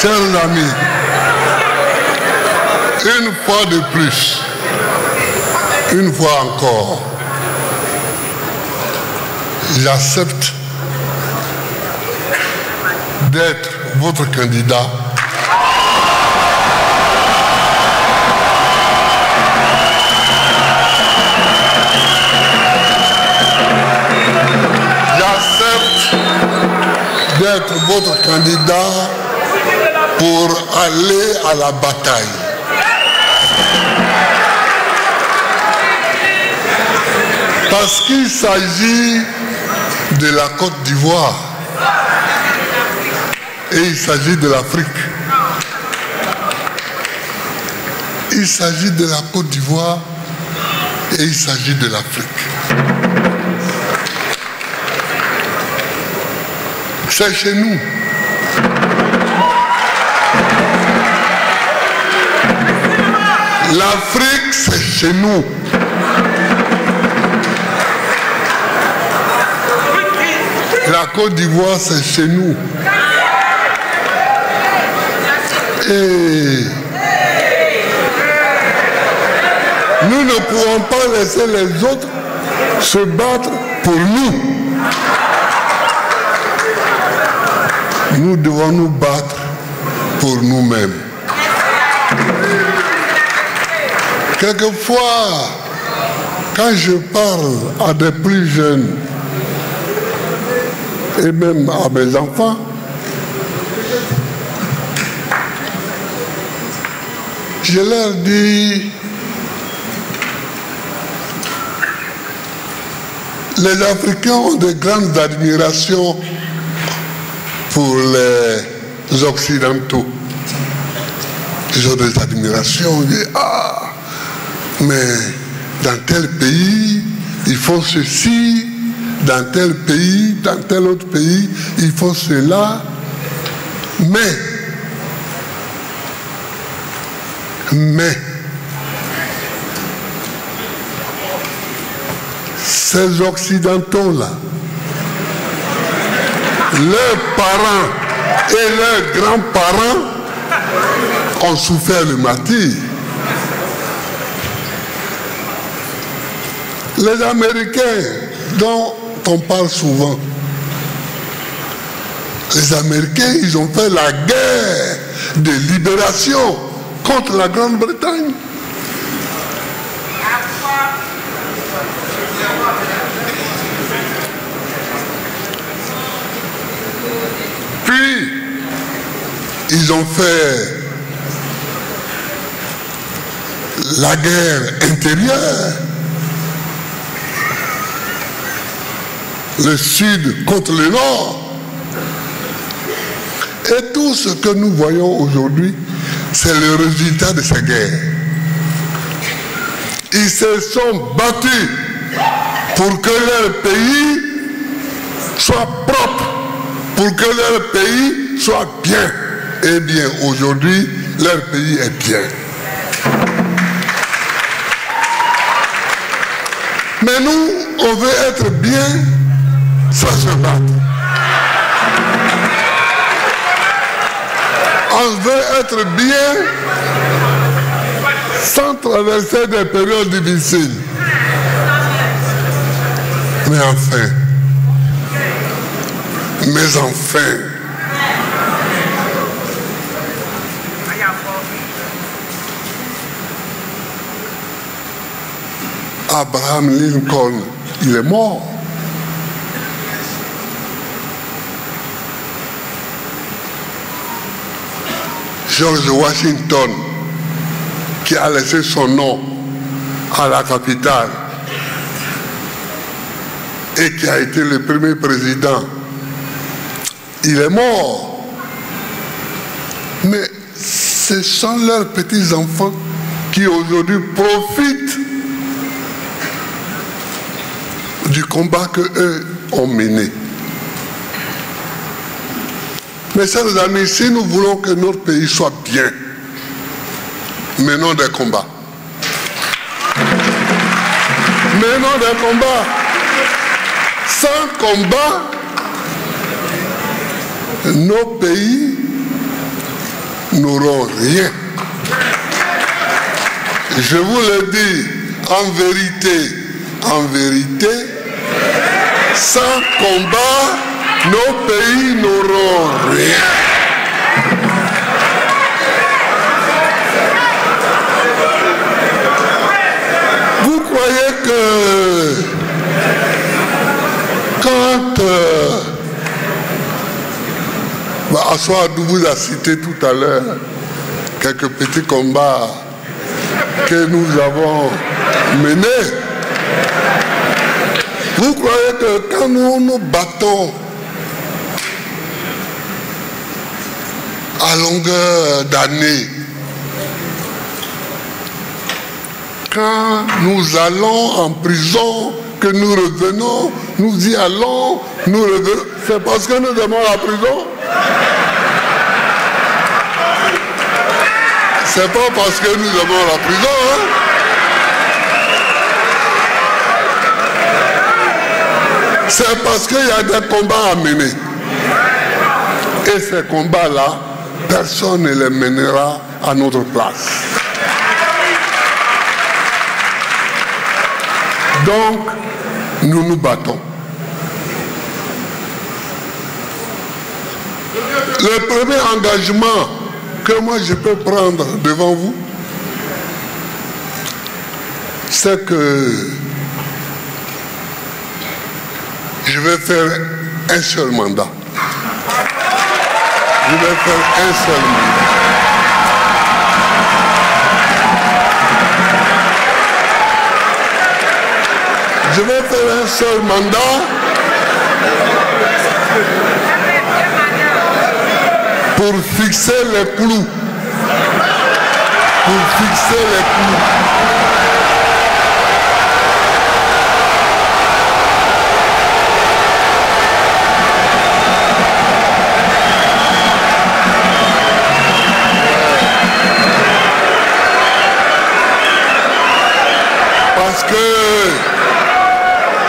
Chers amis, une fois de plus, une fois encore, j'accepte d'être votre candidat pour aller à la bataille. Parce qu'il s'agit de la Côte d'Ivoire et il s'agit de l'Afrique. Il s'agit de la Côte d'Ivoire et il s'agit de l'Afrique. C'est chez nous. L'Afrique, c'est chez nous. La Côte d'Ivoire, c'est chez nous. Et nous ne pouvons pas laisser les autres se battre pour nous. Nous devons nous battre pour nous-mêmes. Quelquefois, quand je parle à des plus jeunes, et même à mes enfants, je leur dis, les Africains ont de grandes admirations pour les Occidentaux. Ils ont des admirations, ils disent, ah, mais dans tel pays, ils font ceci, dans tel pays, dans tel autre pays, ils font cela. Mais, ces Occidentaux-là, leurs parents et leurs grands-parents ont souffert le martyre. Les Américains, dont on parle souvent, les Américains, ils ont fait la guerre de libération contre la Grande-Bretagne. Puis, ils ont fait la guerre intérieure. Le Sud contre le Nord. Et tout ce que nous voyons aujourd'hui, c'est le résultat de ces guerres. Ils se sont battus pour que leur pays soit propre, pour que leur pays soit bien. Eh bien, aujourd'hui, leur pays est bien. Mais nous, on veut être bien sans se battre. On veut être bien sans traverser des périodes difficiles. Mais enfin, Abraham Lincoln, il est mort. George Washington, qui a laissé son nom à la capitale et qui a été le premier président, il est mort. Mais ce sont leurs petits-enfants qui aujourd'hui profitent du combat qu'eux ont mené. Mes chers amis, si nous voulons que notre pays soit bien, menons des combats. menons des combats. Sans combat, nos pays n'auront rien. Je vous le dis, en vérité, sans combat, nos pays n'auront rien. Vous croyez que quand Assoadou vous a cité tout à l'heure quelques petits combats que nous avons menés, vous croyez que quand nous nous battons à longueur d'année, quand nous allons en prison, que nous revenons, nous y allons, nous revenons, c'est parce que nous aimons la prison? C'est pas parce que nous aimons la prison, hein? C'est parce qu'il y a des combats à mener. Et ces combats-là, personne ne les mènera à notre place. Donc, nous nous battons. Le premier engagement que moi je peux prendre devant vous, c'est que je vais faire un seul mandat. Je vais faire un seul mandat. Je vais faire un seul mandat pour fixer les clous. Pour fixer les clous. Parce que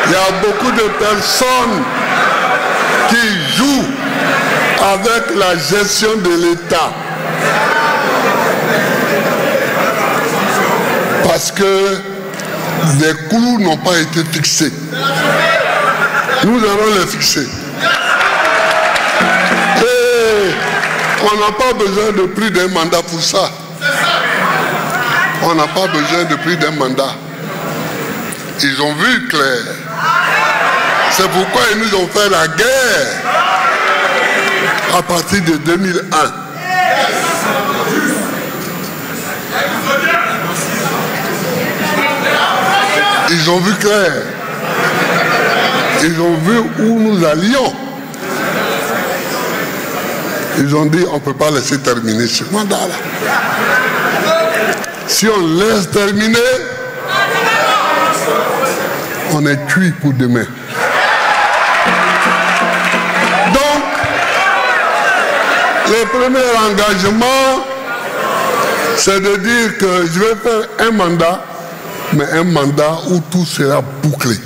il y a beaucoup de personnes qui jouent avec la gestion de l'État. Parce que les clous n'ont pas été fixés. Nous allons les fixer. Et on n'a pas besoin de plus d'un mandat pour ça. On n'a pas besoin de plus d'un mandat. Ils ont vu clair. C'est pourquoi ils nous ont fait la guerre à partir de 2001. Ils ont vu clair. Ils ont vu où nous allions. Ils ont dit on ne peut pas laisser terminer ce mandat-là. Si on laisse terminer, on est cuit pour demain. Donc, le premier engagement, c'est de dire que je vais faire un mandat, mais un mandat où tout sera bouclé.